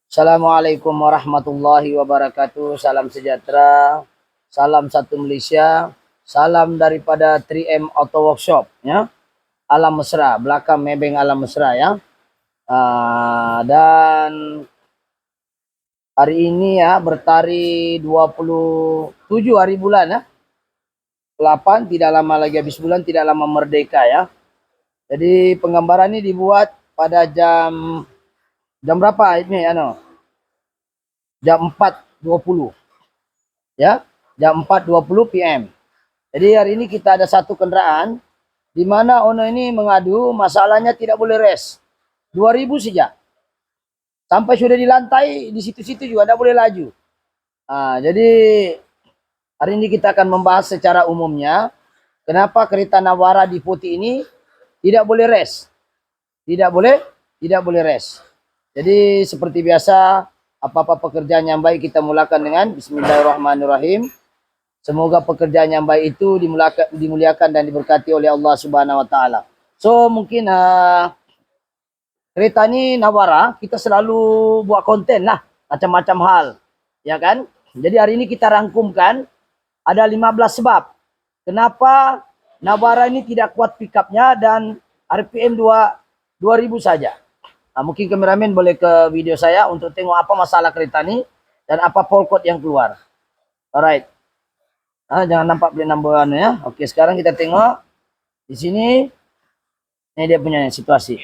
Assalamualaikum warahmatullahi wabarakatuh. Salam sejahtera, salam satu Malaysia, salam daripada 3M Auto Workshop, ya. Alam Mesra, belakang Maybank Alam Mesra, ya. Dan hari ini ya bertarikh 27 hari bulan, ya. 8, tidak lama lagi habis bulan, tidak lama merdeka, ya. Jadi penggambaran ini dibuat pada jam berapa ini, jam 4.20, ya, jam 4.20 PM. Jadi hari ini kita ada satu kendaraan di mana owner ini mengadu masalahnya tidak boleh rest 2000 saja, sampai sudah di lantai di situ-situ juga tidak boleh laju. Jadi hari ini kita akan membahas secara umumnya kenapa kereta Navara di Poti ini tidak boleh rest, tidak boleh rest. Jadi seperti biasa, apa-apa pekerjaan yang baik kita mulakan dengan Bismillahirrahmanirrahim. Semoga pekerjaan yang baik itu dimuliakan dan diberkati oleh Allah Subhanahu wa taala. So mungkin kereta ini Navara kita selalu buat konten lah, macam-macam hal, ya kan? Jadi hari ini kita rangkumkan ada 15 sebab kenapa Navara ini tidak kuat pickupnya dan RPM 2000 saja. Mungkin kameramen boleh ke video saya untuk tengok apa masalah kereta ini dan apa fault code yang keluar. Alright. Jangan nampak plate number ya. Oke, sekarang kita tengok di sini. Ini dia punya situasi.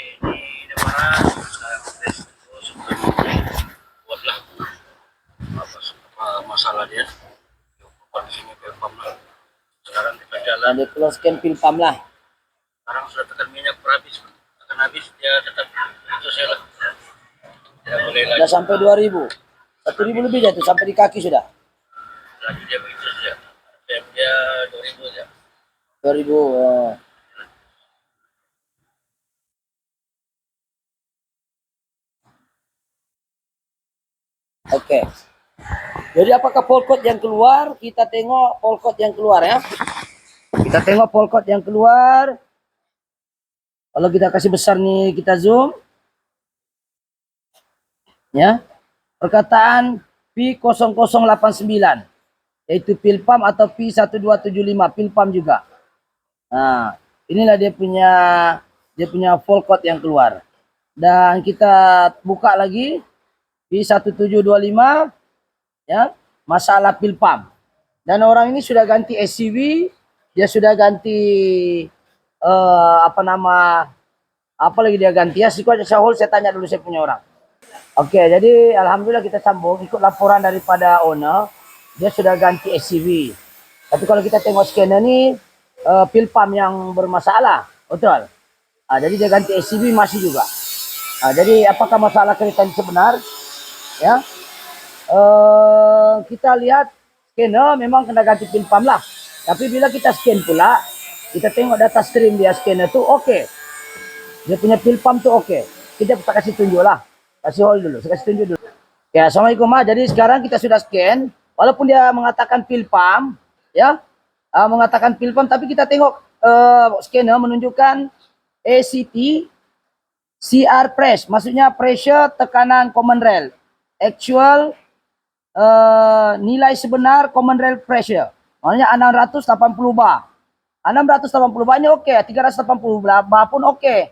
Masalah dia. Di sini Pilpam lah. Sekarang kita jalan. Ada close scan Pilpam lah. Sekarang sudah tekan minyak berhabis. Akan habis dia tetap itu saya lah. Tidak boleh lagi. Sudah sampai 2000. 1000 lebih jatuh sampai di kaki sudah. Lagi dia begitu saja. Dia 2000 saja. 2000. Oke. Jadi apakah fault code yang keluar? Kita tengok fault code yang keluar, ya. Kita tengok fault code yang keluar. Kalau kita kasih besar nih, kita zoom. Ya. Perkataan P0089 yaitu Pilpam atau P1275 Pilpam juga. Nah, inilah dia punya fault code yang keluar. Dan kita buka lagi P1725, ya, masalah Pilpam. Dan orang ini sudah ganti SCV, dia sudah ganti apa lagi dia ganti ya. Saya tanya dulu saya punya orang. Oke, jadi alhamdulillah kita sambung ikut laporan daripada owner, dia sudah ganti SCV. Tapi kalau kita tengok scanner ni Pilpam yang bermasalah, betul. Jadi dia ganti SCV masih juga. Jadi apakah masalah kereta ini sebenar? Ya, kita lihat scanner memang kena ganti Pilpam lah. Tapi bila kita scan pula, kita tengok data stream dia scanner tu okey. Dia punya Pilpam tu okey. Kita tak kasih tunjuk lah. Kasih hold dulu, saya kasih tunjuk dulu. Ya, Assalamualaikum. Jadi sekarang kita sudah scan, walaupun dia mengatakan Pilpam, ya, mengatakan Pilpam, tapi kita tengok scanner menunjukkan ACT CR press, maksudnya pressure tekanan common rail. Actual nilai sebenar common rail pressure, maknanya 680 bar. 680 bar ini okey, 380 bar pun okey.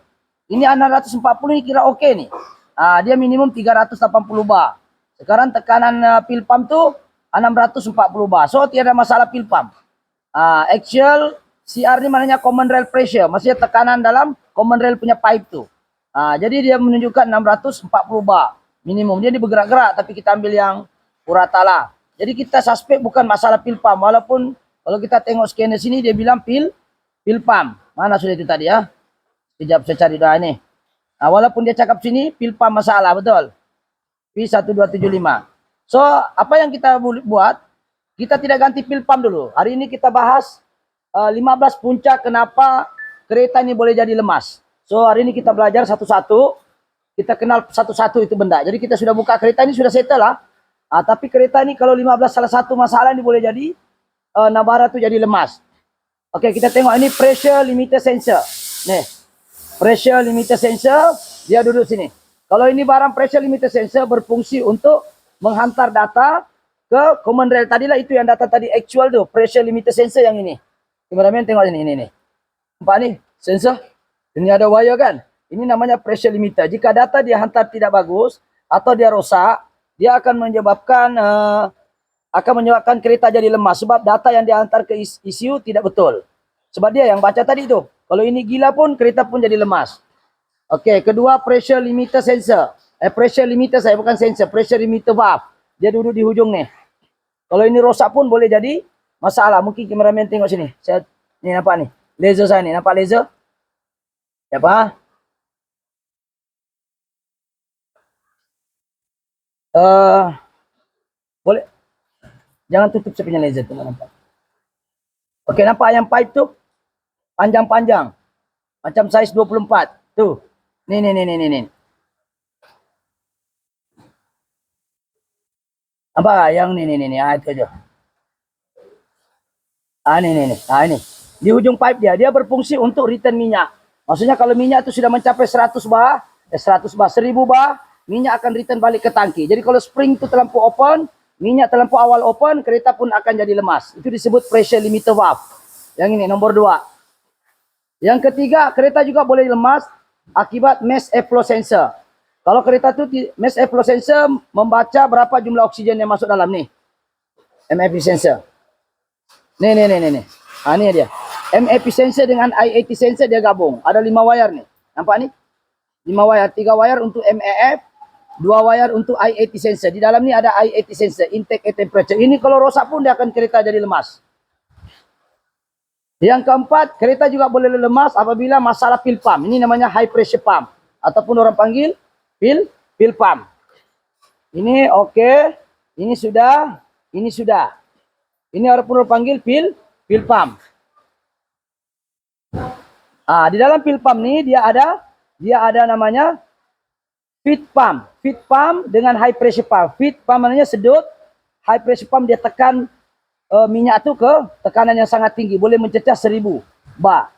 Ini 640 ini kira okey nih. Dia minimum 380 bar. Sekarang tekanan Pilpam tu 640 bar. So tiada masalah Pilpam. Actual CR ni maknanya common rail pressure, maksudnya tekanan dalam common rail punya pipe tu. Jadi dia menunjukkan 640 bar minimum. Dia bergerak-gerak tapi kita ambil yang purata lah. Jadi kita suspek bukan masalah Pilpam, walaupun kalau kita tengok scanner sini dia bilang Pilpam. Mana sudah itu tadi ya? Sekejap saya cari dah ni. Walaupun dia cakap sini Pilpam masalah, betul. P1275. So, apa yang kita buat? Kita tidak ganti Pilpam dulu. Hari ini kita bahas 15 puncak kenapa kereta ini boleh jadi lemas. So, hari ini kita belajar satu-satu. Kita kenal satu-satu itu benda. Jadi kita sudah buka kereta ini, sudah settle lah. Tapi kereta ini kalau 15 salah satu masalah ini boleh jadi Navara tu jadi lemas. Oke, kita tengok ini pressure limiter sensor. Nih. Pressure limiter sensor, dia duduk sini. Kalau ini barang pressure limiter sensor berfungsi untuk menghantar data ke command rail. Tadilah itu yang data tadi actual tuh, pressure limiter sensor yang ini. Kameramen tengok ini. Nampak nih, sensor. Ini ada wire kan? Ini namanya pressure limiter. Jika data dia hantar tidak bagus atau dia rosak, dia akan menyebabkan kereta jadi lemah sebab data yang dihantar ke ECU tidak betul. Sebab dia yang baca tadi itu. Kalau ini gila pun kereta pun jadi lemas. Okey, kedua pressure limiter sensor. Pressure limiter saya bukan sensor, pressure limiter valve. Dia duduk di hujung nih. Kalau ini rosak pun boleh jadi masalah. Mungkin kameramen tengok sini. Saya ni nampak ni. Laser saya ni, nampak laser? Apa? Boleh. Jangan tutup saya punya laser tu, nampak. Okey, nampak yang pipe tu? Panjang-panjang. Macam saiz 24. Tu. Ni. Apa yang ni. Itu aja. Ini. Di hujung pipe dia berfungsi untuk return minyak. Maksudnya kalau minyak itu sudah mencapai 100 bar, 1000 bar, minyak akan return balik ke tangki. Jadi kalau spring itu terlampau open, minyak terlampau awal open, kereta pun akan jadi lemas. Itu disebut pressure limiter valve. Yang ini nomor 2. Yang ketiga, kereta juga boleh lemas akibat mass airflow sensor. Kalau kereta itu mass airflow sensor membaca berapa jumlah oksigen yang masuk dalam nih. MAP sensor. Nih. Ini dia. MAP sensor dengan IAT sensor dia gabung. Ada 5 wire nih. Nampak nih? 5 wire, 3 wire untuk MAF, 2 wire untuk IAT sensor. Di dalam ni ada IAT sensor, intake air temperature. Ini kalau rosak pun dia akan kereta jadi lemas. Yang keempat, kereta juga boleh lemas apabila masalah fuel pump. Ini namanya high pressure pump. Ataupun orang panggil fuel pump. Ini okey. Ini sudah. Ini orang panggil fuel pump. Di dalam fuel pump ni dia ada namanya feed pump. Feed pump dengan high pressure pump. Feed pump maknanya sedut. High pressure pump dia tekan minyak tu ke tekanan yang sangat tinggi. Boleh mencecah 1000 bar.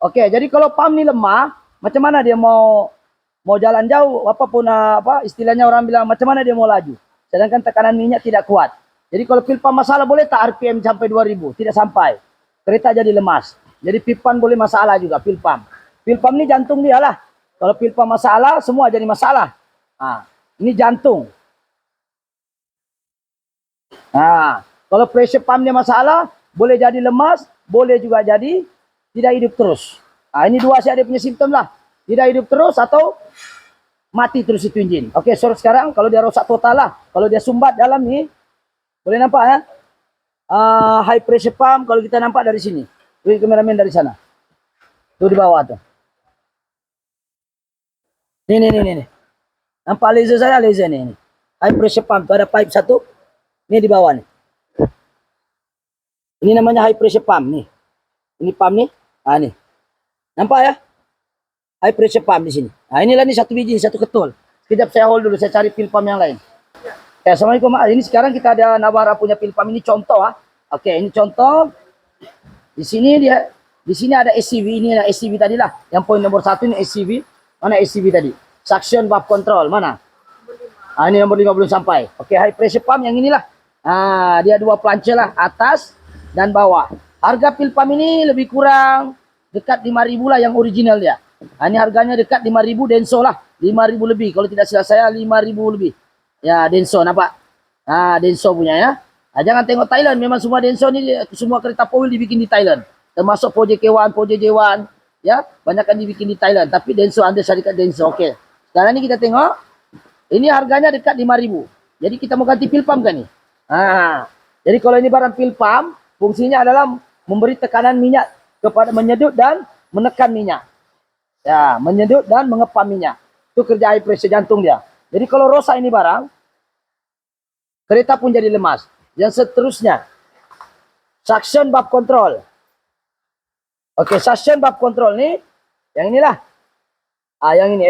Okey, jadi kalau pump ni lemah, macam mana dia mau jalan jauh, apapun istilahnya orang bilang, macam mana dia mau laju. Sedangkan tekanan minyak tidak kuat. Jadi kalau fuel pump masalah boleh tak RPM sampai 2000? Tidak sampai. Kereta jadi lemas. Jadi fuel pump boleh masalah juga, fuel pump. Fuel pump ni jantung dia lah. Kalau fuel pump masalah, semua jadi masalah. Ini jantung. Kalau pressure pump dia masalah, boleh jadi lemas, boleh juga jadi tidak hidup terus. Ini dua saja dia punya simptom lah. Tidak hidup terus atau mati terus itu enjin. Okey, so sekarang kalau dia rosak total lah. Kalau dia sumbat dalam ni, boleh nampak ya? High pressure pump kalau kita nampak dari sini. Beri kameramen dari sana. Tu di bawah tu. Ni. Nampak laser saya, laser ni. High pressure pump tu ada pipe satu. Ni di bawah ni. Ini namanya high pressure pump ni. Ini pump ni. Ni. Nampak ya? High pressure pump di sini. Inilah ni satu biji, satu ketul. Sekejap saya hold dulu, saya cari fuel pump yang lain. Assalamualaikum. Ini sekarang kita ada Navara punya fuel pump. Ini contoh Okey, ini contoh. Di sini ada SCV, ini ada SCV tadi lah. Yang poin nomor 1 ini SCV. Mana SCV tadi? Suction valve control, mana? Ini nomor 5 belum sampai. Okey, high pressure pump yang inilah. Dia 2 plancher lah, atas dan bawah. Harga fuel pump ini lebih kurang dekat 5.000 lah yang original dia. Ini harganya dekat 5.000 Denso lah. 5.000 lebih. Kalau tidak salah saya 5.000 lebih. Ya, Denso nampak. Denso punya ya. Jangan tengok Thailand, memang semua Denso ni semua kereta Powell dibikin di Thailand. Termasuk Poje K1, Poje J1, ya, banyakkan dibikin di Thailand. Tapi Denso ada syarikat Denso. Okey. Sekarang ni kita tengok ini harganya dekat 5.000. Jadi kita mau ganti fuel pump kan ni? Jadi kalau ini barang fuel pump, fungsinya adalah memberi tekanan minyak kepada menyedut dan menekan minyak. Ya, menyedut dan mengepam minyak. Itu kerja high pressure jantung dia. Jadi kalau rosak ini barang, kereta pun jadi lemas. Yang seterusnya, suction valve control. Okey, suction valve control ni, yang inilah. Yang ini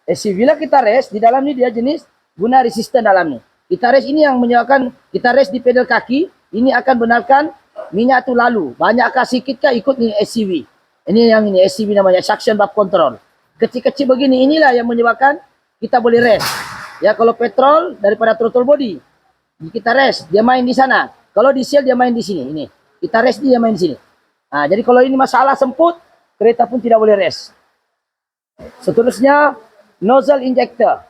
AC. Bila kita rest, di dalam ni dia jenis guna resisten dalam ni. Kita rest ini yang menyebabkan, kita rest di pedal kaki, ini akan benarkan minyak tu lalu. Banyakkah sikitkah ikut ni SCV. Ini yang ini SCV namanya, suction valve control. Kecil-kecil begini, inilah yang menyebabkan kita boleh rest. Ya, kalau petrol daripada throttle body, kita rest, dia main di sana. Kalau diesel dia main di sini, ini. Kita rest dia main di sini. Nah, jadi kalau ini masalah semput, kereta pun tidak boleh rest. Seterusnya nozzle injector.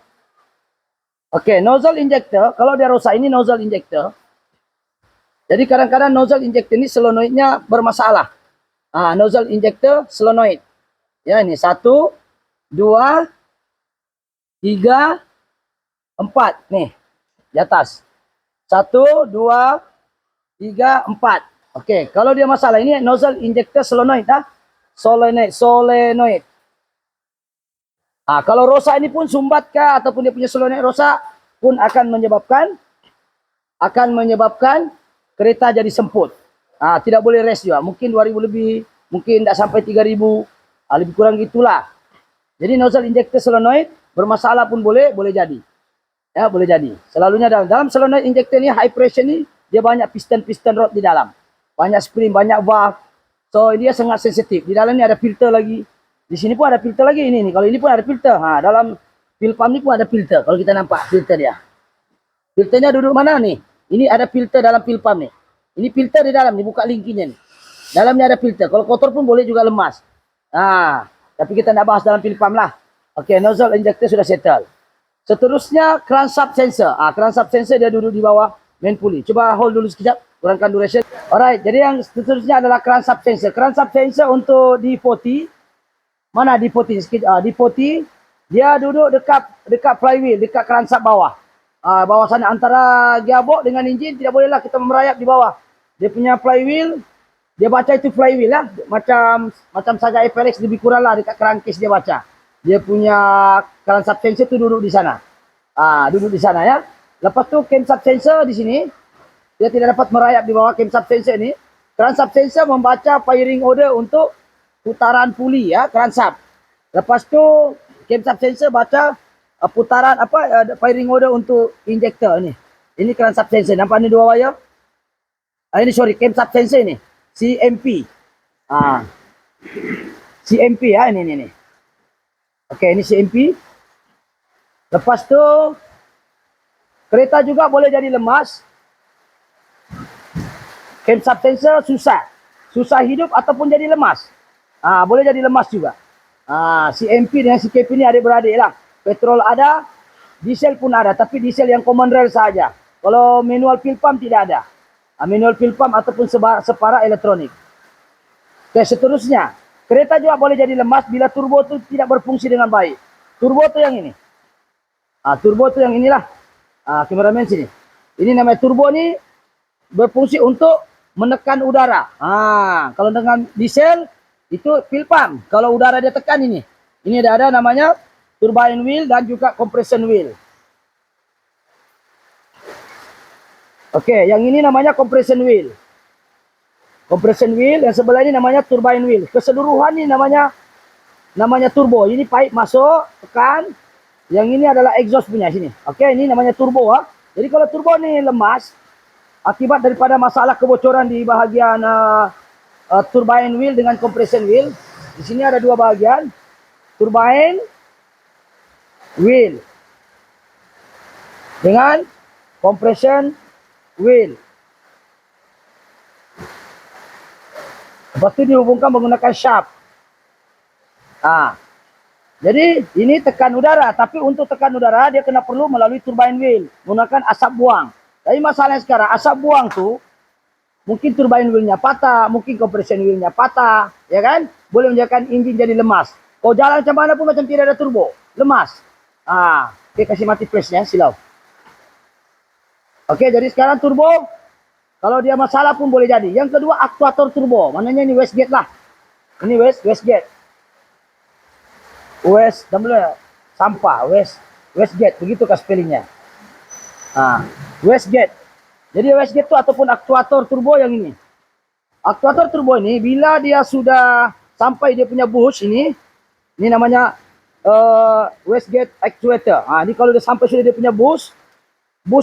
Oke, nozzle injector, kalau dia rosak ini nozzle injector. Jadi kadang-kadang nozzle injector ini solenoidnya bermasalah. Nozzle injector solenoid. Ya, ini 1, 2, 3, 4 nih di atas. 1, 2, 3, 4. Oke, kalau dia masalah ini nozzle injector solenoid, solenoid. Kalau rosak ini pun sumbat kah ataupun dia punya solenoid rosak pun akan menyebabkan kereta jadi semput. Tidak boleh rest juga. Mungkin 2.000 lebih, mungkin tidak sampai 3.000, lebih kurang gitulah. Jadi nozzle injector solenoid bermasalah pun boleh jadi. Ya, boleh jadi. Selalunya dalam solenoid injector ini high pressure ini dia banyak piston rod di dalam. Banyak spring, banyak valve. So dia sangat sensitif. Di dalam ini ada filter lagi. Di sini pun ada filter lagi ini. Kalau ini pun ada filter. Dalam fuel pump ini pun ada filter. Kalau kita nampak filter dia. Filternya duduk mana nih? Ini ada filter dalam fuel pump nih. Ini filter di dalam nih, buka linkinya nih. Dalamnya ada filter. Kalau kotor pun boleh juga lemas. Tapi kita nak bahas dalam fuel pump lah. Oke, nozzle injector sudah settle. Seterusnya crankshaft sensor. Crankshaft sensor dia duduk di bawah main pulley. Coba hold dulu sekejap, kurangkan duration. Alright, jadi yang seterusnya adalah crankshaft sensor. Crankshaft sensor untuk D40. Mana D40? D40 dia duduk dekat flywheel, dekat crankshaft bawah. Bawah sana antara gearbox dengan enjin tidak bolehlah kita merayap di bawah. Dia punya flywheel, dia baca itu flywheel lah, macam saja FLX lebih kurang lah dekat crankcase dia baca. Dia punya crankshaft sensor tu duduk di sana. Duduk di sana ya. Lepas tu camshaft sensor di sini. Dia tidak dapat merayap di bawah camshaft sensor ini. Crankshaft sensor membaca firing order untuk putaran puli ya, crankshaft. Lepas tu camshaft sensor baca putaran firing order untuk injector ini. Ini crankshaft sensor. Nampak ni dua wire? Ini camshaft sensor ini. CMP. CMP ya, ini. Oke, ini CMP. Lepas tu kereta juga boleh jadi lemas. Camshaft sensor susah hidup ataupun jadi lemas. Boleh jadi lemas juga. CMP dengan CKP ini adik-beradik lah. Petrol ada, diesel pun ada, tapi diesel yang common rail saja. Kalau manual fuel pump tidak ada. Manual fuel pump ataupun separa elektronik. Oke, seterusnya kereta juga boleh jadi lemas bila turbo itu tidak berfungsi dengan baik. Turbo itu yang ini. Turbo itu yang inilah. Kameramen sini. Ini namanya turbo ini berfungsi untuk menekan udara. Kalau dengan diesel itu fuel pump. Kalau udara dia tekan ini. Ini ada namanya turbine wheel dan juga compression wheel. Oke, yang ini namanya compression wheel. Compression wheel, yang sebelah ini namanya turbine wheel. Keseluruhan ini namanya turbo. Ini pipe masuk, tekan. Yang ini adalah exhaust punya sini. Oke, ini namanya turbo. Jadi kalau turbo ini lemas, akibat daripada masalah kebocoran di bahagian turbine wheel dengan compression wheel. Di sini ada dua bahagian. Turbine wheel dengan compression wheel. Lepas itu dihubungkan menggunakan shaft. Jadi ini tekan udara, tapi untuk tekan udara dia kena perlu melalui turbine wheel menggunakan asap buang. Tapi masalahnya sekarang asap buang tu mungkin turbine wheelnya patah, mungkin compression wheelnya patah, ya kan? Boleh menyebabkan enjin jadi lemas. Kau jalan macam mana pun macam tidak ada turbo, lemas. Oke, kasih mati flashnya, silau. Oke, jadi sekarang turbo kalau dia masalah pun boleh jadi. Yang kedua aktuator turbo, maknanya ini wastegate lah. Ini wastegate. Sampah, wastegate, begitu kah spellingnya? Wastegate. Jadi wastegate itu ataupun aktuator turbo yang ini. Aktuator turbo ini bila dia sudah sampai dia punya bush ini namanya wastegate actuator. Ini kalau dia sampai sudah dia punya bush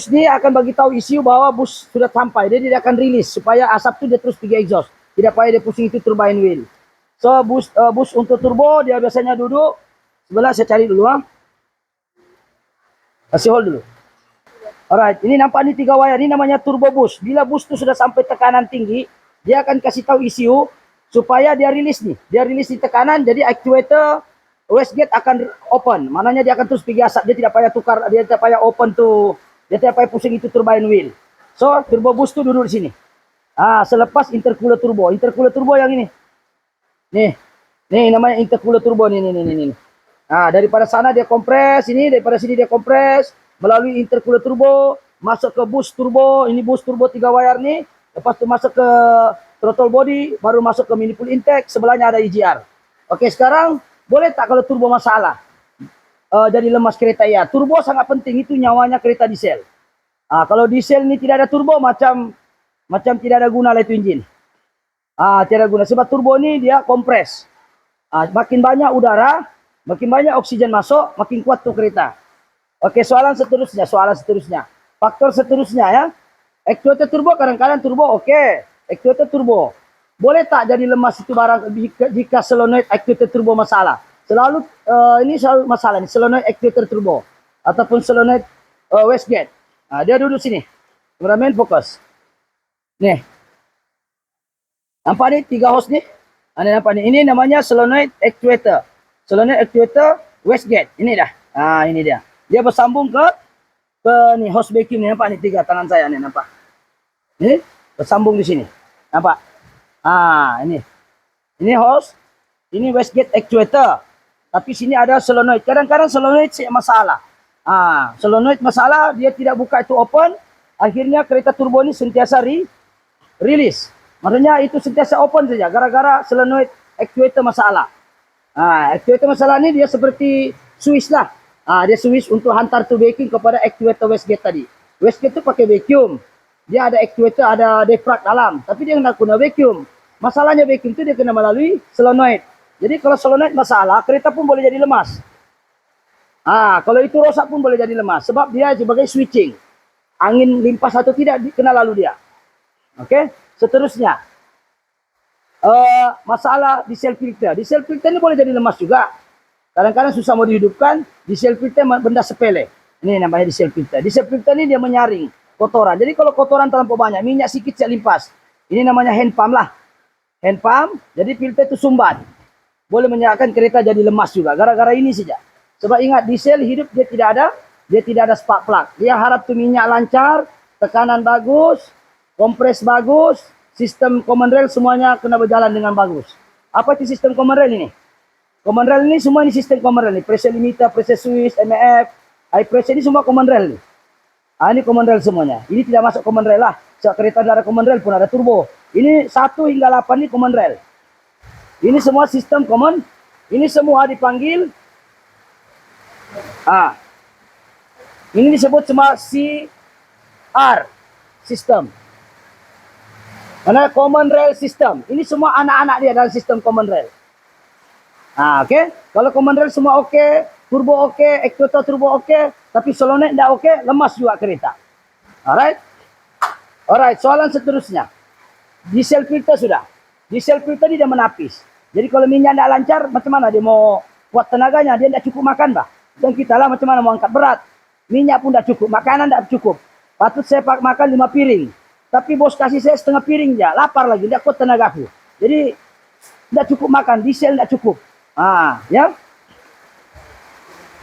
ni akan bagi tahu isu bahwa bush sudah sampai. Dia tidak akan rilis supaya asap itu dia terus pergi exhaust. Tidak payah dia pusing itu turbine wheel. So bush untuk turbo dia biasanya duduk sebelah, saya cari dulu. Kasih hold dulu. Alright, ini nampak nih 3 wire. Ini namanya turbo boost. Bila boost itu sudah sampai tekanan tinggi, dia akan kasih tahu ECU supaya dia rilis nih. Dia rilis di tekanan, jadi actuator wastegate akan open. Maknanya dia akan terus pergi asap. Dia tidak payah tukar, dia tidak payah open tuh. Dia tidak payah pusing itu turbine wheel. So, turbo boost tuh duduk di sini. Selepas intercooler turbo. Intercooler turbo yang ini. Nih. Nih namanya intercooler turbo nih. Daripada sana dia kompres, ini daripada sini dia kompres melalui intercooler turbo, masuk ke boost turbo, ini boost turbo 3 wire nih, lepas itu masuk ke throttle body, baru masuk ke mini pool intake, sebelahnya ada EGR. Oke, sekarang boleh tak kalau turbo masalah? Jadi lemas kereta ya. Turbo sangat penting, itu nyawanya kereta diesel. Kalau diesel ini tidak ada turbo, macam tidak ada guna lah itu engine. Tidak ada guna, sebab turbo ini dia kompres. Makin banyak udara, makin banyak oksigen masuk, makin kuat tuh kereta. Oke, soalan seterusnya. Faktor seterusnya ya. Actuator turbo kadang-kadang turbo oke. Actuator turbo. Boleh tak jadi lemas itu barang jika solenoid actuator turbo masalah? Ini selalu masalah nih, solenoid actuator turbo ataupun solenoid wastegate. Dia duduk sini. Kameramen fokus. Nih. Nampak nih 3 hose nih? Anda nampak nih. Ini namanya solenoid actuator. Solenoid actuator wastegate. Ini dah. Ini dia. Dia bersambung ke nih hose vacuum nih, nampak nih 3 tangan saya nih, nampak. Ini bersambung di sini. Nampak? Ini. Ini hose, ini wastegate actuator. Tapi sini ada solenoid. Kadang-kadang solenoid masalah. Solenoid masalah, dia tidak buka itu open, akhirnya kereta turbo ini sentiasa rilis. Maksudnya itu sentiasa open saja gara-gara solenoid actuator masalah. Actuator masalah ini dia seperti switch lah. Dia switch untuk hantar to vacuum kepada actuator wastegate tadi. Wastegate itu pakai vacuum. Dia ada actuator, ada defrag dalam. Tapi dia nak guna vacuum. Masalahnya vacuum itu dia kena melalui solenoid. Jadi kalau solenoid masalah, kereta pun boleh jadi lemas. Kalau itu rosak pun boleh jadi lemas. Sebab dia sebagai switching. Angin limpas atau tidak, kena lalu dia. Oke, seterusnya. Masalah diesel filter. Diesel filter ini boleh jadi lemas juga. Kadang-kadang susah mau dihidupkan, diesel filter benda sepele. Ini namanya diesel filter. Diesel filter ini dia menyaring kotoran. Jadi kalau kotoran terlalu banyak, minyak sikit saya limpas. Ini namanya hand pump lah. Hand pump, jadi filter itu sumbat. Boleh menyebabkan kereta jadi lemas juga. Gara-gara ini saja. Sebab ingat, diesel hidup dia tidak ada spark plug. Dia harap tuh minyak lancar, tekanan bagus, kompres bagus, sistem common rail semuanya kena berjalan dengan bagus. Apa itu sistem common rail ini? Common rail ini semua ini sistem common rail ni. Pressure limiter, pressure switch, MAF, high pressure ini semua common rail ni. Ini common rail semuanya. Ini tidak masuk common rail lah. Sebab kereta ada common rail pun ada turbo. Ini 1 hingga 8 ni common rail. Ini semua sistem common. Ini semua dipanggil. Ini disebut cuma CR system. Mana common rail system. Ini semua anak-anak dia dalam sistem common rail. Oke. Kalau common rail semua oke, turbo oke, actuator turbo oke, tapi solenoid tidak oke, lemas juga kereta. Alright, soalan seterusnya. Diesel filter sudah. Diesel filter ini dia menapis. Jadi kalau minyak tidak lancar, macam mana dia mau buat tenaganya? Dia tidak cukup makan, bah. Dan kita lah macam mana mau angkat berat. Minyak pun tidak cukup, makanan tidak cukup. Patut saya makan 5 piring. Tapi bos kasih saya setengah piring ya, lapar lagi, tidak kuat tenagaku. Jadi tidak cukup makan, diesel tidak cukup. Ya.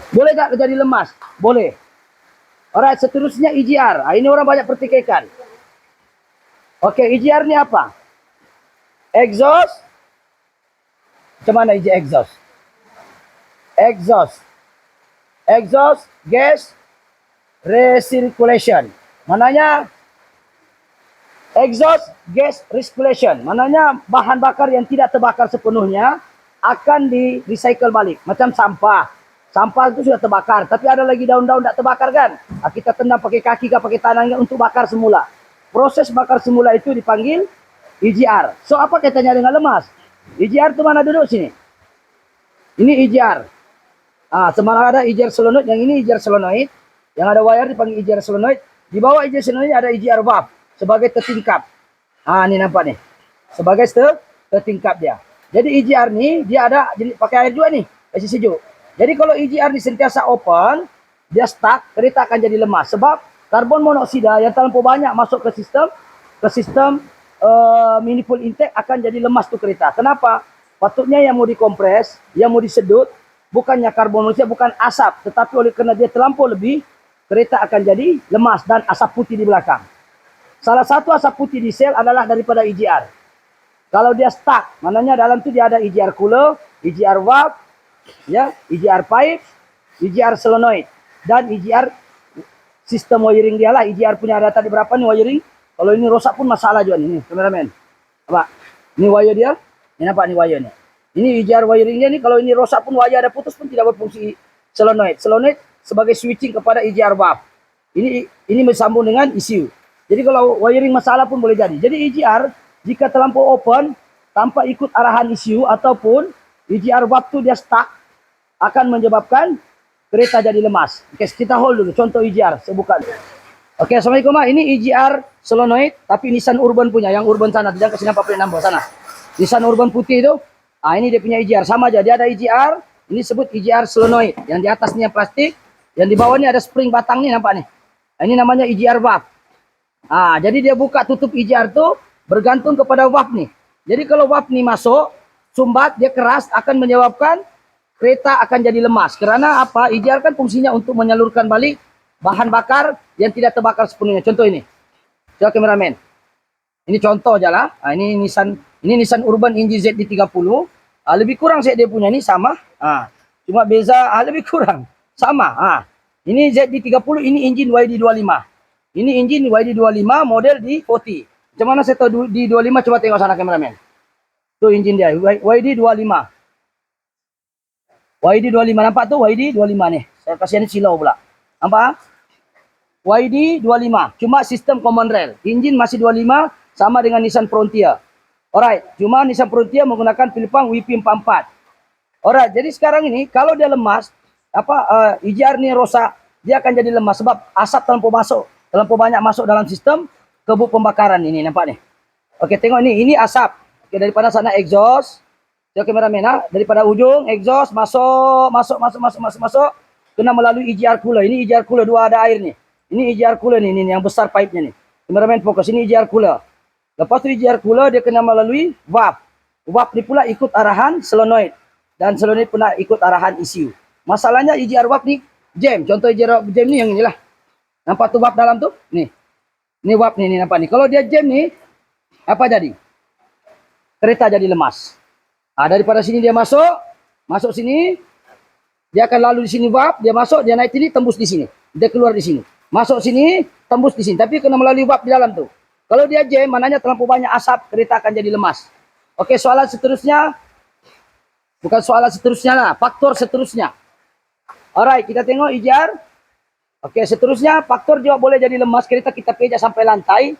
Boleh tak jadi lemas? Boleh. Alright, seterusnya EGR. Ini orang banyak pertikaikan. Oke, EGR ini apa? Exhaust. Macam mana exhaust? Exhaust gas recirculation. Mananya exhaust gas recirculation. Mananya bahan bakar yang tidak terbakar sepenuhnya akan di-recycle balik. Macam sampah. Sampah itu sudah terbakar. Tapi ada lagi daun-daun tidak terbakar kan? Kita tendang pakai kaki ke pakai tanah untuk bakar semula. Proses bakar semula itu dipanggil EGR. So, apa kaitannya dengan lemas? EGR itu mana duduk sini? Ini EGR. Semangat ada EGR solenoid. Yang ini EGR solenoid. Yang ada wire dipanggil EGR solenoid. Di bawah EGR solenoid ada EGR valve. Sebagai tertingkap. Ini nampak nih. Sebagai tertingkap dia. Jadi EGR ni dia ada jadi pakai air juga nih, kasih sejuk. Jadi kalau EGR ni sentiasa open, dia stuck, kereta akan jadi lemas. Sebab karbon monoksida yang terlalu banyak masuk ke sistem manifold intake akan jadi lemas tuh kereta. Kenapa? Patutnya yang mau dikompres, yang mau disedut, bukannya karbon monoksida, bukan asap, tetapi oleh kerana dia terlampau lebih, kereta akan jadi lemas dan asap putih di belakang. Salah satu asap putih di sel adalah daripada EGR. Kalau dia stuck, maknanya dalam tu dia ada EGR cooler, EGR valve, ya, EGR pipe, EGR solenoid, dan EGR sistem wiring dia lah. EGR punya ada tadi berapa nih wiring? Kalau ini rosak pun masalah juga nih, kameramen. Apa? Ini wire dia. Ini nampak nih wire nya. Ini EGR wiringnya nih, kalau ini rosak pun wire ada putus pun tidak berfungsi solenoid. Solenoid sebagai switching kepada EGR valve. Ini bersambung dengan ECU. Jadi kalau wiring masalah pun boleh jadi. Jadi EGR jika terlampau open tanpa ikut arahan ECU ataupun EGR valve tu dia stuck, akan menyebabkan kereta jadi lemas. Oke, kita hold dulu. Contoh EGR, saya buka. Oke, Assalamualaikum. Ini EGR solenoid, tapi Nissan Urban punya. Yang Urban sana, jangan kasih nampak plate number sana. Nissan Urban putih itu. Ini dia punya EGR. Sama aja, dia ada EGR. Ini sebut EGR solenoid. Yang di atas ini yang plastik. Yang di bawah ini ada spring batang nih, nampak nih. Ini namanya EGR valve. Jadi dia buka tutup EGR tuh bergantung kepada valve nih. Jadi kalau valve nih masuk, sumbat, dia keras, akan menyebabkan kereta akan jadi lemas. Karena apa? EGR kan fungsinya untuk menyalurkan balik bahan bakar yang tidak terbakar sepenuhnya. Contoh ini. Coba kameramen. Ini contoh aja lah. Ini Nissan Urban Engine ZD30. Lebih kurang saya dia punya ini sama. Cuma beza lebih kurang. Sama. Ini ZD30, ini engine YD25. Ini engine YD25 model D40. Macam mana saya tahu D25? Coba tengok sana kameramen. Tuh engine dia, YD25. YD25, nampak tuh YD25 nih. Saya kasih ini silau pula. Nampak? YD25. Cuma sistem common rail. Engine masih 25 sama dengan Nissan Frontier. Alright, cuma Nissan Frontier menggunakan Philipang WP44. Alright, jadi sekarang ini kalau dia lemas, EGR ni rosak, dia akan jadi lemas sebab asap terlampau banyak masuk dalam sistem kebuk pembakaran ini, nampak nih. Oke, tengok ini asap. Oke, daripada sana exhaust. Tengok kameramen, daripada ujung exhaust masuk, kena melalui EGR cooler. Ini EGR cooler, dua ada air nih. Ini EGR cooler nih, ini yang besar pipe-nya nih. Kameramen fokus, ini EGR cooler. Lepas tu EGR cooler dia kena melalui valve. Valve ni pula ikut arahan solenoid dan solenoid pula ikut arahan ECU. Masalahnya EGR valve ni jam. Contoh EGR jam ni yang inilah. Nampak tu valve dalam tu? Nih. Ini valve ni nampak ni. Kalau dia jam ni, apa jadi? Kereta jadi lemas. Daripada sini dia masuk sini, dia akan lalu di sini valve, dia masuk, dia naik sini, tembus di sini. Dia keluar di sini. Masuk sini, tembus di sini. Tapi kena melalui valve di dalam tu. Kalau dia jam, maknanya terlalu banyak asap, kereta akan jadi lemas. Oke, soalan seterusnya. Bukan soalan seterusnya lah, faktor seterusnya. Alright, kita tengok EGR. Oke, seterusnya faktor juga boleh jadi lemas, kereta kita pijak sampai lantai.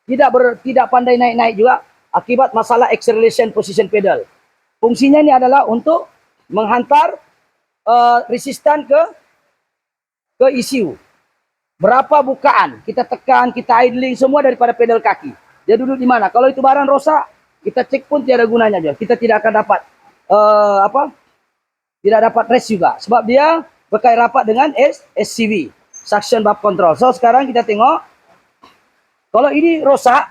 Tidak pandai naik-naik juga akibat masalah acceleration position pedal. Fungsinya ini adalah untuk menghantar resistan ke ECU. Berapa bukaan, kita tekan, kita idling, semua daripada pedal kaki. Dia duduk di mana? Kalau itu barang rosak, kita cek pun tiada gunanya juga. Kita tidak akan dapat tidak dapat rest juga. Sebab dia berkait rapat dengan SCV, Suction Valve Control. So sekarang kita tengok, kalau ini rosak,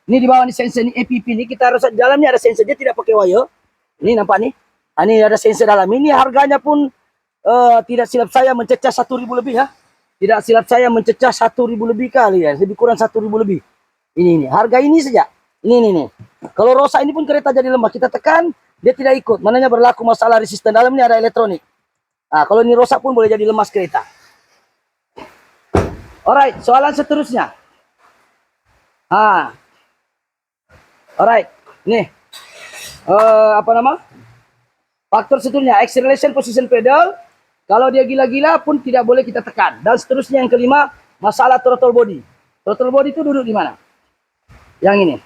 ini di bawah ni sensor ni, APP ni, kita rosak, dalamnya ada sensor, dia tidak pakai wire. Ini nampak ni, ini ada sensor dalam. Ini harganya pun tidak silap saya mencecah 1.000 lebih ya. Tidak silap saya mencecah 1.000 lebih kali ya, lebih kurang 1.000 lebih. Ini harga ini saja. Ini. Kalau rosak ini pun kereta jadi lemas, kita tekan, dia tidak ikut. Maknanya berlaku masalah resisten. Dalam ini ada elektronik. Kalau ini rosak pun boleh jadi lemas kereta. Alright, soalan seterusnya. Alright, nih. Faktor seterusnya, acceleration position pedal. Kalau dia gila-gila pun tidak boleh kita tekan. Dan seterusnya yang kelima, masalah throttle body. Throttle body itu duduk di mana? Yang ini.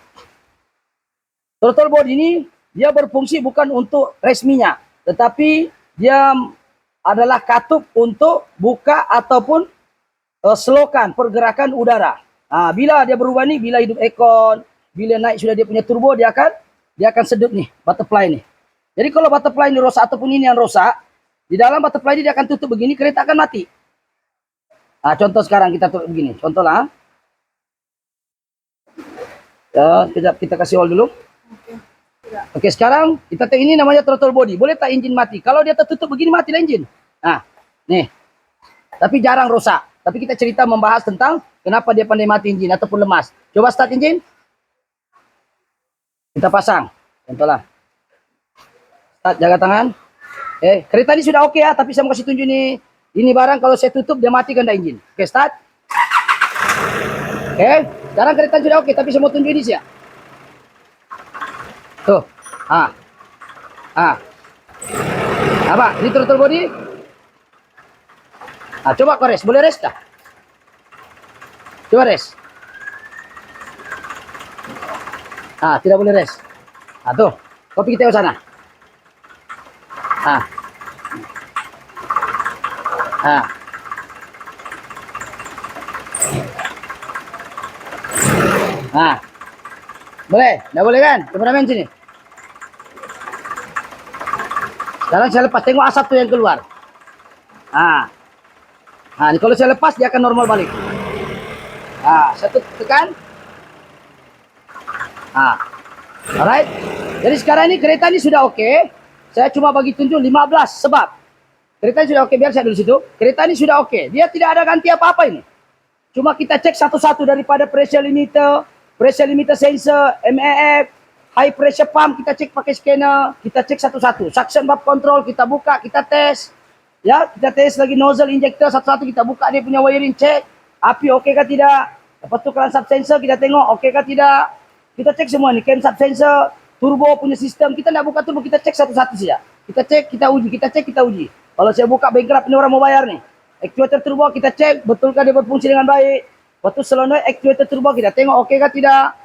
Throttle body ini dia berfungsi bukan untuk resminya, tetapi dia adalah katup untuk buka ataupun slowkan pergerakan udara. Bila dia berubah nih, bila hidup aircon, bila naik sudah dia punya turbo, dia akan sedut nih, butterfly nih. Jadi kalau butterfly ini rosak ataupun ini yang rosak, Di dalam butterfly dia akan tutup begini, kereta akan mati. Nah, contoh sekarang kita tutup begini. Contoh lah. Ya, kita kasih hold dulu. Oke, sekarang kita ini namanya throttle body. Boleh tak engine mati? Kalau dia tertutup begini, matilah engine. Nah, nih. Tapi jarang rusak. Tapi kita cerita membahas tentang kenapa dia pandai mati engine ataupun lemas. Coba start engine. Kita pasang. Contohlah. Start, jaga tangan. Kereta ini sudah oke ya, tapi saya mau kasih tunjuk nih. Ini barang kalau saya tutup dia mati kan engine. Oke, start. Sekarang kereta sudah oke, tapi saya mau tunjuk ini sih ya. Tuh. Apa? Ini throttle body. Coba kau rest. Boleh rest dah? Coba rest. Tidak boleh rest. Tuh. Kau pergi tengok sana. Boleh? Nggak boleh kan? Kameramen sini. Sekarang saya lepas. Tengok asap tuh yang keluar. Ini kalau saya lepas dia akan normal balik. Saya tekan. Alright. Jadi sekarang ini kereta ini sudah oke. Saya cuma bagi tunjuk 15 sebab kereta ini sudah oke. Biar saya dulu situ. Kereta ini sudah oke. Dia tidak ada ganti apa-apa ini. Cuma kita cek satu-satu daripada pressure limiter sensor, MAF, high pressure pump kita cek pakai scanner, kita cek satu-satu. Suction valve control kita buka, kita tes. Ya, kita tes lagi nozzle injector satu-satu kita buka dia punya wiring, cek api oke kah tidak. Lepas tu crankshaft sensor kita tengok oke kah tidak. Kita cek semua ni, camshaft sensor, turbo punya sistem. Kita nak buka turbo, kita cek satu-satu saja. Kita cek, kita uji, kita cek, kita uji. Kalau saya buka bankrupt ini orang mau bayar nih. Actuator turbo kita cek betulkah dia berfungsi dengan baik. Waktu solenoid actuator turbo kita tengok oke kah tidak.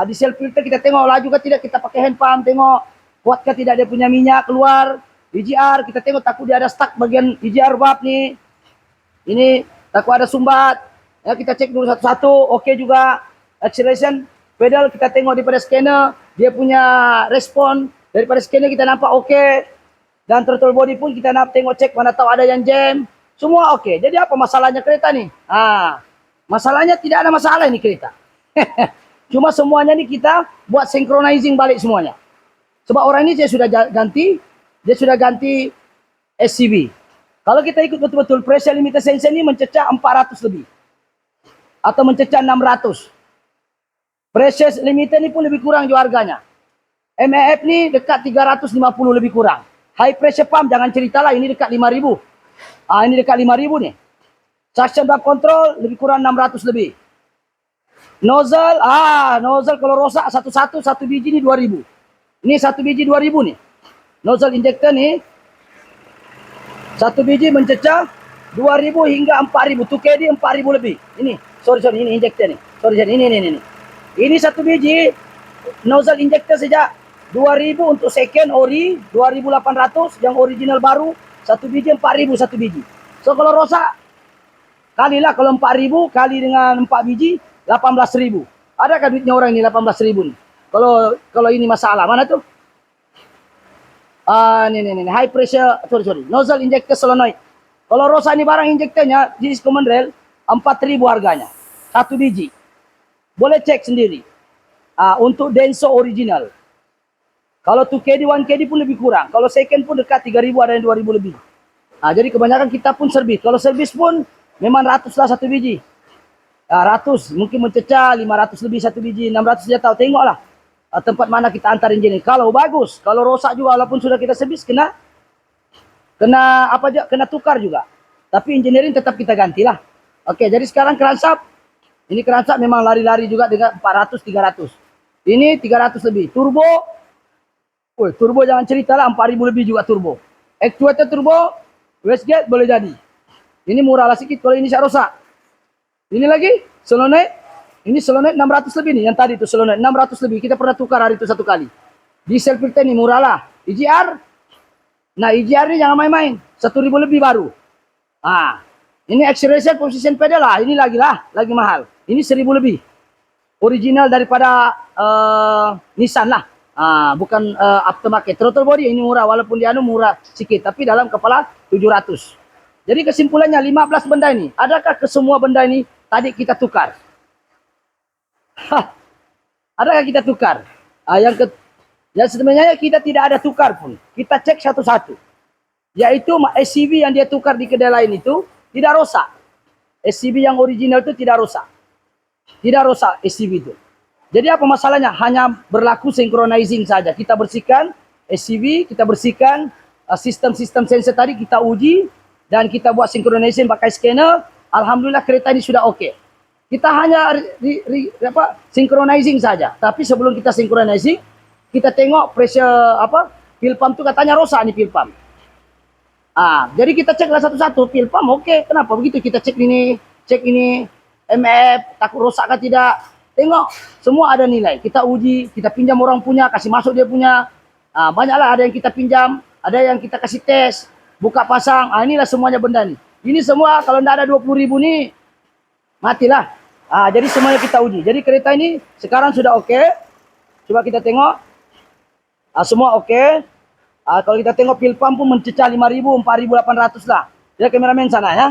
Diesel filter kita tengok laju kah tidak. Kita pakai hand pump tengok kuatkah tidak dia punya minyak keluar. EGR kita tengok takut dia ada stuck bagian EGR valve nih. Ini takut ada sumbat. Ya, kita cek dulu satu-satu. Oke juga. Acceleration pedal kita tengok daripada scanner. Dia punya respon. Daripada scanner kita nampak oke. Dan throttle body pun kita nak tengok cek mana tahu ada yang jam. Semua oke. Jadi apa masalahnya kereta nih? Masalahnya tidak ada masalah ini kereta. Cuma semuanya ini kita buat synchronizing balik semuanya. Sebab orang ini dia sudah ganti SCV. Kalau kita ikut betul-betul pressure limiter sensor ini mencecah 400 lebih. Atau mencecah 600. Pressure limiter ini pun lebih kurang juga harganya. MAF ini dekat 350 lebih kurang. High pressure pump jangan ceritalah ini dekat 5.000. Ini dekat 5.000 nih. Suction valve control lebih kurang 600 lebih. Nozzle, nozzle kalau rosak satu biji ni 2.000. Ini satu biji 2.000 nih. Nozzle injector nih. Satu biji mencecah 2.000 hingga 4.000. 2KD 4.000 lebih. Ini, sorry ini injector nih. Sorry ini. Ini satu biji nozzle injector saja 2.000 untuk second ori, 2.800 yang original baru, satu biji 4.000 satu biji. So kalau rosak kalilah, kalau 4.000 kali dengan 4 biji 18.000. Adakah duitnya orang ini 18.000 nih? Kalau ini masalah mana tuh? Ini high pressure, sorry. Nozzle injector solenoid. Kalau rosak ini barang injektornya jenis common rail 4.000 harganya. Satu biji. Boleh cek sendiri. Untuk Denso original. Kalau 2KD, 1KD pun lebih kurang. Kalau second pun dekat 3.000, ada yang 2.000 lebih. Jadi kebanyakan kita pun servis. Kalau servis pun memang 100 lah satu biji. 100, mungkin mencecah 500 lebih satu biji, 600 saja tahu. Tengoklah tempat mana kita antar engineer. Kalau bagus, kalau rosak juga walaupun sudah kita servis kena tukar juga. Tapi engineering tetap kita gantilah. Oke, jadi sekarang crankshaft. Ini crankshaft memang lari-lari juga dengan 400 300. Ini 300 lebih. Turbo jangan ceritalah 4.000 lebih juga turbo. Actuator turbo, wastegate boleh jadi. Ini murah lah sedikit kalau ini saya rosak. Ini lagi solenoid. Ini solenoid 600 lebih nih. Yang tadi itu solenoid 600 lebih. Kita pernah tukar hari itu satu kali. Diesel filter ini murah lah. EGR. Nah EGR ini jangan main-main. 1.000 lebih baru. Ini acceleration position pedal lah. Ini lagi mahal. Ini 1.000 lebih. Original daripada Nissan lah. Bukan aftermarket. Throttle body ini murah, walaupun dia murah sedikit, tapi dalam kepala 700. Jadi kesimpulannya 15 benda ini, adakah ke semua benda ini tadi kita tukar? Adakah kita tukar? Yang sebenarnya kita tidak ada tukar pun. Kita cek satu-satu. Yaitu SCV yang dia tukar di kedai lain itu tidak rosak. SCV yang original itu tidak rosak. Tidak rosak SCV itu. Jadi apa masalahnya? Hanya berlaku synchronizing saja. Kita bersihkan SCV, kita bersihkan sistem-sistem sensor tadi, kita uji dan kita buat synchronizing pakai scanner. Alhamdulillah kereta ini sudah oke. Kita hanya synchronizing saja. Tapi sebelum kita synchronizing, kita tengok pressure fuel pump itu katanya rosak nih fuel pump. Jadi kita ceklah satu-satu fuel pump oke. Kenapa begitu? Kita cek ini MF takut rosak atau tidak. Tengok semua ada nilai. Kita uji, kita pinjam orang punya, kasih masuk dia punya. Banyaklah ada yang kita pinjam, ada yang kita kasih tes, buka pasang. Inilah semuanya benda nih. Ini semua kalau tidak ada 20.000 nih matilah. Jadi semuanya kita uji. Jadi kereta ini sekarang sudah oke. Coba kita tengok. Semua oke. Kalau kita tengok fuel pump pun mencecah 5.000, 4.800 lah. Dia kameramen sana ya.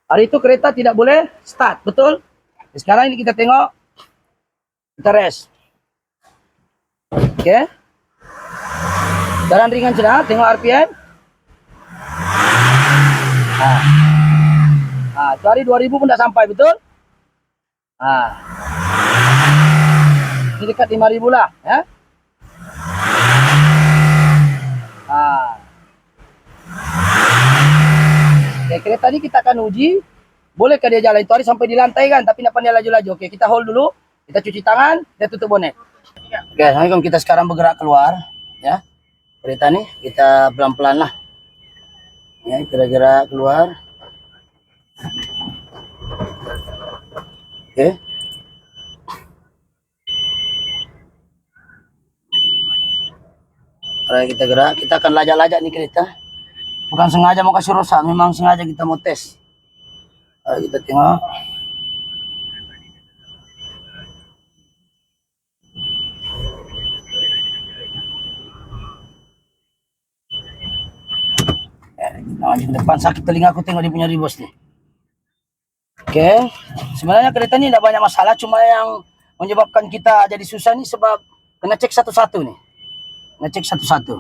Hari itu kereta tidak boleh start, betul? Sekarang ini kita tengok. Kita rest. Oke. Jalan ringan sudah, tengok RPM. Cari 2.000 pun tidak sampai, betul? Ini dekat 5.000 lah, ya. Oke, kereta ini kita akan uji. Bolehkah dia jalan? Itu hari sampai di lantai kan, tapi tidak pandai laju-laju. Oke, kita hold dulu. Kita cuci tangan, kita tutup bonet. Oke, Assalamualaikum. Kita sekarang bergerak keluar, ya. Kereta nih kita pelan-pelan lah. Ya, kira-kira keluar. Oke. Kalau kita gerak, kita akan lajak-lajak nih kereta. Bukan sengaja mau kasih rosak, memang sengaja kita mau tes. Kita tengok. Kita maju ke depan, sakit telinga aku tengok dia punya ribos nih. Oke, sebenarnya kereta ini tidak banyak masalah, cuma yang menyebabkan kita jadi susah nih sebab kena cek satu-satu nih. Ngecek satu-satu.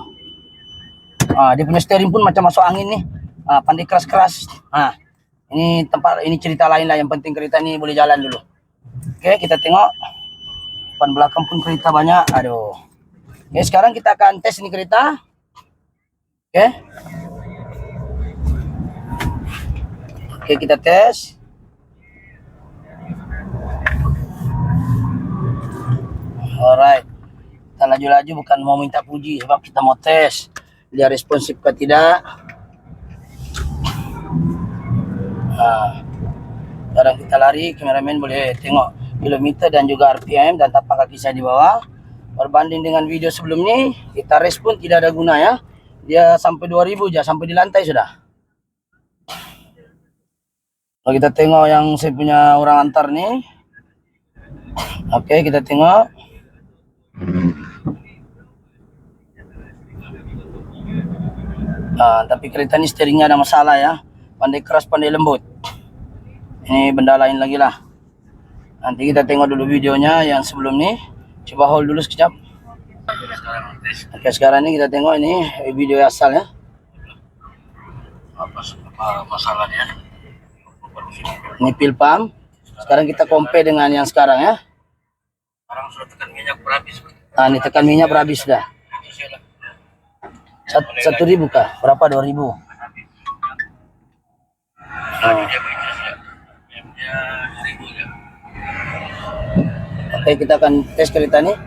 Dia punya steering pun macam masuk angin nih. Pandai keras-keras. Ini tempat, ini cerita lain lah. Yang penting kereta ini boleh jalan dulu. Oke, kita tengok. Depan belakang pun kereta banyak. Aduh. Oke, sekarang kita akan tes ini kereta. Oke. Oke, kita tes. Alright. Kita laju-laju bukan mau minta puji, sebab kita mau tes dia responsif ke tidak. Sekarang kita lari, kameramen boleh tengok kilometer dan juga RPM dan tapak kaki saya di bawah. Berbanding dengan video sebelum ini, kita respon tidak ada guna ya. Dia sampai 2000 aja, sampai di lantai sudah. Kalau kita tengok yang saya punya orang antar nih. Oke, kita tengok. Tapi kereta ini steeringnya ada masalah ya. Pandai keras, pandai lembut. Ini benda lain lagi lah. Nanti kita tengok dulu videonya yang sebelum ini. Coba hold dulu sekejap. Oke, sekarang ini kita tengok ini video asal ya. Apa masalahnya? Ini fuel pump. Sekarang kita compare dengan yang sekarang ya. Sekarang sudah tekan minyak berhabis. Ini tekan minyak berhabis sudah. 1.000 kah? Berapa? 2.000. Oke, kita akan tes kereta ini.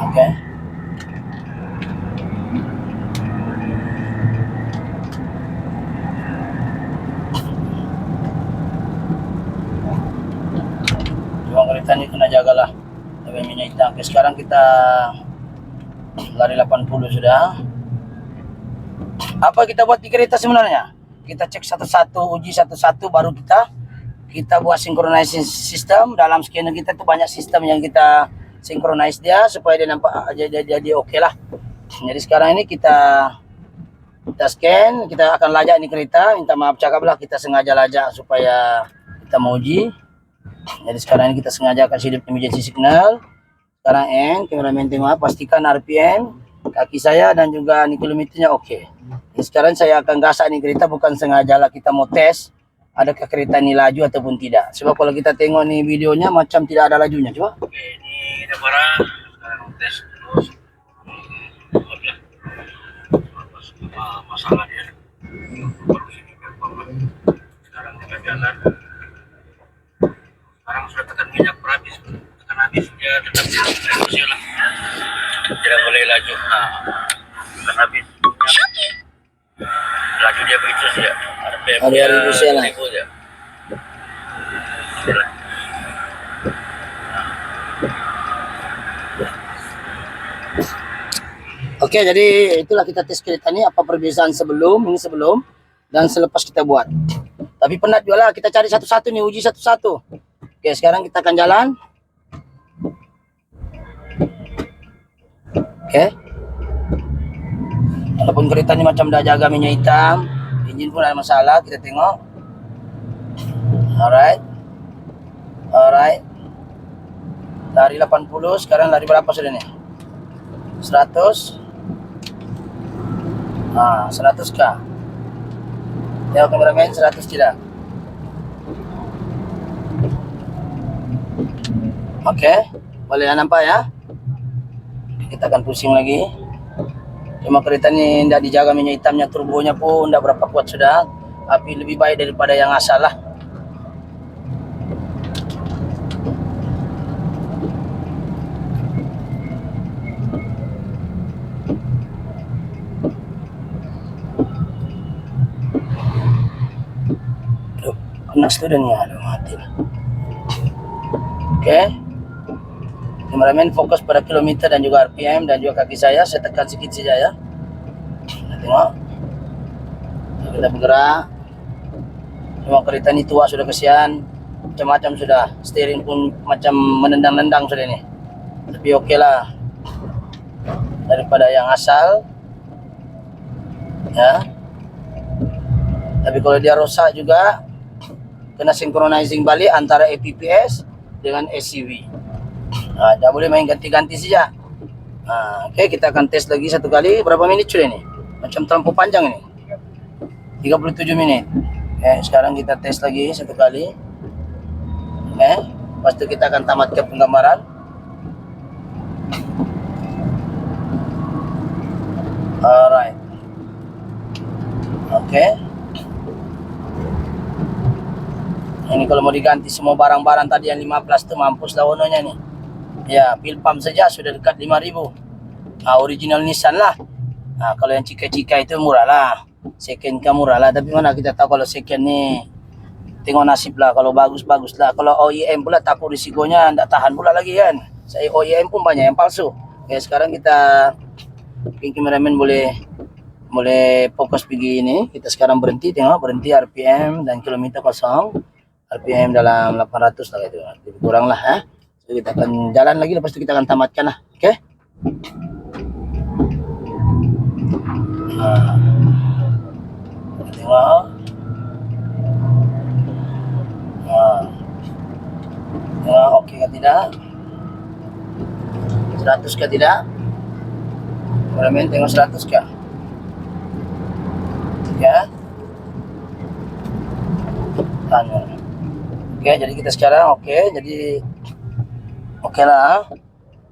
Oke. Cuma kereta ini kena jagalah. Tapi minyak hitam. Oke, sekarang kita lari 80 sudah. Apa kita buat di kereta sebenarnya? Kita cek satu-satu, uji satu-satu, baru kita kita buat synchronizing system. Dalam scanner kita tuh banyak sistem yang kita synchronize dia supaya dia nampak jadi oke lah. Jadi sekarang ini kita scan, kita akan lajak ini kereta. Minta maaf cakaplah, kita sengaja lajak supaya kita mau uji. Jadi sekarang ini kita sengaja kasih emergency signal. Sekarang kameramen tengok, pastikan RPM kaki saya dan juga ini kilometernya oke. Jadi sekarang saya akan gasak ini kereta, bukan sengaja lah, kita mau tes adakah kereta ini laju ataupun tidak. Sebab kalau kita tengok nih videonya macam tidak ada lajunya. Coba. Oke, ini ada barang. Sekarang tes dulu. Masalah dia. Sekarang kita jalan. Sekarang sudah tekan minyak habis. Tekan habis dia tetap terus lah. Tidak boleh laju. Nah, tekan habis. Laju dia begitu saja. Ada ribu sel lah. Oke, jadi itulah kita tes kereta ini, apa perbedaan sebelum dan selepas kita buat. Tapi penat juga lah, kita cari satu-satu nih, uji satu-satu. Oke, sekarang kita akan jalan. Oke. Walaupun kereta ini macam dah jaga minyak hitam, engine pun ada masalah, kita tengok. Alright. Lari 80, sekarang lari berapa sudah nih? 100. 100 kah? Tengok kameramen, 100 tidak? Oke, boleh nampak ya? Kita akan pusing lagi. Cuma kereta ini tidak dijaga minyak hitamnya, turbonya pun tidak berapa kuat sudah. Tapi lebih baik daripada yang asal lah. Kena studentnya, aduh mati lah. Oke. Kameramen fokus pada kilometer dan juga RPM dan juga kaki saya tekan sedikit saja ya. Nah, tengok. Kita bergerak. Cuma kereta ini tua sudah, kesian. Macam-macam sudah. Steering pun macam menendang-nendang sudah ini. Tapi oke lah. Daripada yang asal. Ya. Tapi kalau dia rosak juga, kena synchronizing balik antara APPS dengan SCV. Dah boleh main ganti-ganti saja. Oke, kita akan tes lagi satu kali. Berapa minit sudah ini? Macam terlampau panjang ini. 37 menit. Oke, sekarang kita tes lagi satu kali. Oke, lepas itu kita akan tamatkan penggambaran. Alright. Oke. Ini kalau mau diganti semua barang-barang tadi yang 15 tuh mampus lah warnanya nih. Ya, pil pump saja sudah dekat 5.000. Original Nissan lah. Kalau yang cika-cika itu murah lah. Second kan murah lah. Tapi mana kita tahu kalau second nih, tengok nasib lah. Kalau bagus-bagus lah. Kalau OEM pula takut risikonya tidak tahan pula lagi kan. Saya OEM pun banyak yang palsu. Oke, sekarang kita, mungkin kameramen boleh fokus pergi ini. Kita sekarang berhenti, tengok berhenti RPM dan kilometer kosong. RPM dalam 800 lah itu. Lebih kurang lah ya. Jadi kita akan jalan lagi, lepas itu kita akan tamatkan lah. Oke. Tengok. Oke ke tidak? 100 ke tidak? Kameramen tengok 100 ke? Ya. Tanya. Oke, jadi kita sekarang jadi oke lah.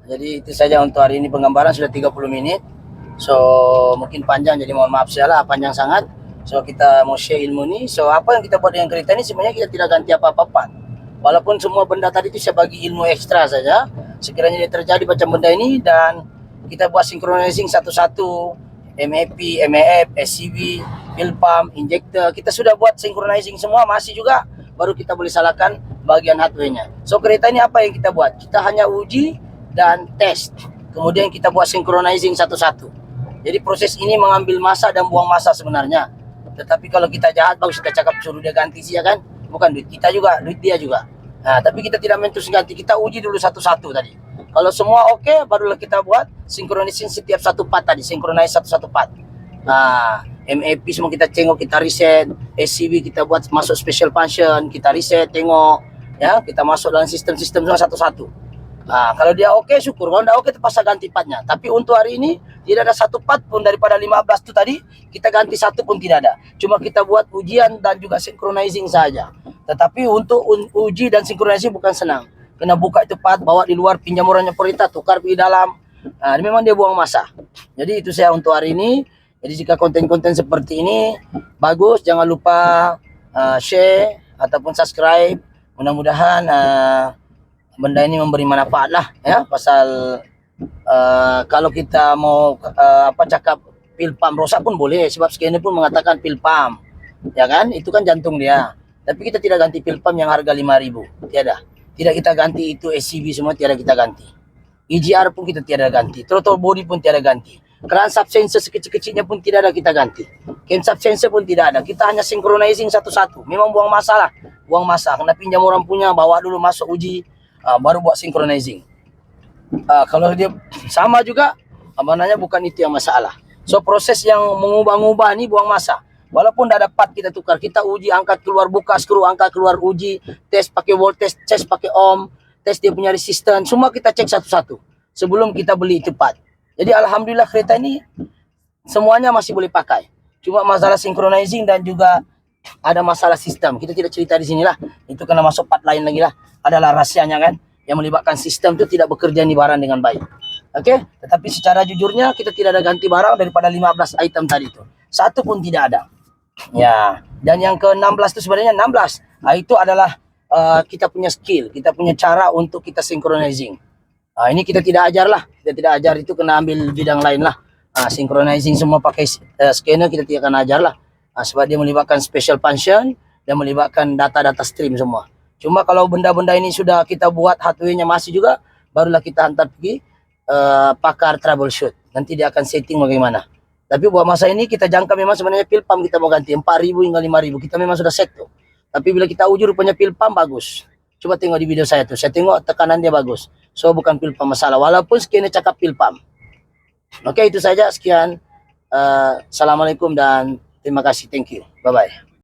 Jadi itu saja untuk hari ini, penggambaran sudah 30 menit. So mungkin panjang, jadi mohon maaf saja lah, panjang sangat. So kita mau share ilmu ini. So apa yang kita buat dengan kereta ini sebenarnya kita tidak ganti apa-apa. Walaupun semua benda tadi itu saya bagi ilmu ekstra saja. Sekiranya dia terjadi macam benda ini dan kita buat synchronizing satu-satu, MAP, MAF, SCV, fuel pump, injector, kita sudah buat synchronizing semua, masih juga baru kita boleh salahkan bagian hardware-nya. So kereta ini apa yang kita buat? Kita hanya uji dan test. Kemudian kita buat synchronizing satu-satu. Jadi proses ini mengambil masa dan buang masa sebenarnya. Tetapi kalau kita jahat, bagus kita cakap suruh dia ganti sih ya kan. bukan duit kita juga, duit dia juga. Nah, tapi kita tidak terus ganti, kita uji dulu satu-satu tadi. Kalau semua oke, barulah kita buat synchronize setiap satu part tadi, synchronize satu-satu part. Nah, MAP semua kita tengok, kita riset, SCB kita buat masuk special function, kita riset, tengok, ya, kita masuk dalam sistem-sistem semua satu-satu. Nah, kalau dia oke, syukur. Kalau tidak oke, terpaksa ganti partnya. Tapi untuk hari ini tidak ada satu part pun daripada 15 itu tadi kita ganti satu pun tidak ada. Cuma kita buat ujian dan juga synchronizing saja. Tetapi untuk uji dan synchronizing bukan senang. Kena buka itu part, bawa di luar, pinjam orangnya perintah, tukar di dalam. Nah, memang dia buang masa. Jadi itu saya untuk hari ini. Jadi jika konten-konten seperti ini bagus, jangan lupa share ataupun subscribe. Mudah-mudahan benda ini memberi manfaat lah, ya. Pasal kalau kita mau cakap pil pump rosak pun boleh, sebab scanner pun mengatakan pil pump, ya kan? Itu kan jantung dia. Tapi kita tidak ganti pil pump yang harga 5.000, tiada. Tidak kita ganti itu SCB semua, tiada kita ganti. EGR pun kita tiada ganti, throttle body pun tiada ganti. Crankshaft sensor sekecil-kecilnya pun tidak ada kita ganti. Camshaft sensor pun tidak ada. Kita hanya synchronizing satu-satu. Memang buang masa lah. Buang masa. Kena pinjam orang punya, bawa dulu masuk uji, baru buat synchronizing. Kalau dia sama juga, sebenarnya bukan itu yang masalah. So proses yang mengubah-ubah ini buang masa. Walaupun tidak dapat kita tukar, kita uji, angkat keluar, buka skru, angkat keluar, uji, tes pakai voltage, tes pakai ohm, tes dia punya resistance, semua kita cek satu-satu sebelum kita beli cepat. Jadi alhamdulillah kereta ini semuanya masih boleh pakai. Cuma masalah synchronizing dan juga ada masalah sistem. Kita tidak cerita di sini lah. Itu kena masuk part lain lagi lah. Adalah rahasianya kan. Yang melibatkan sistem itu tidak bekerja di barang dengan baik. Oke? Tetapi secara jujurnya kita tidak ada ganti barang daripada 15 item tadi itu. Satu pun tidak ada. Ya. Dan yang ke-16 itu sebenarnya 16. Itu adalah kita punya skill. Kita punya cara untuk kita synchronizing. Ini kita tidak ajar lah. Kita tidak ajar, itu kena ambil bidang lain lah. Synchronizing semua pakai scanner kita tidak akan ajar lah. Sebab dia melibatkan special function dan melibatkan data-data stream semua. Cuma kalau benda-benda ini sudah kita buat, hardware-nya masih juga, barulah kita hantar pergi pakar troubleshoot. Nanti dia akan setting bagaimana. Tapi buat masa ini kita jangka memang sebenarnya pil pump kita mau ganti 4.000 hingga 5.000. Kita memang sudah set tuh. Tapi bila kita uji rupanya pil pump bagus. Coba tengok di video saya tuh. Saya tengok tekanan dia bagus. So bukan pil pump masalah. Walaupun scanner cakap pil pump. Oke, itu saja. Sekian. Assalamualaikum dan terima kasih. Thank you. Bye-bye.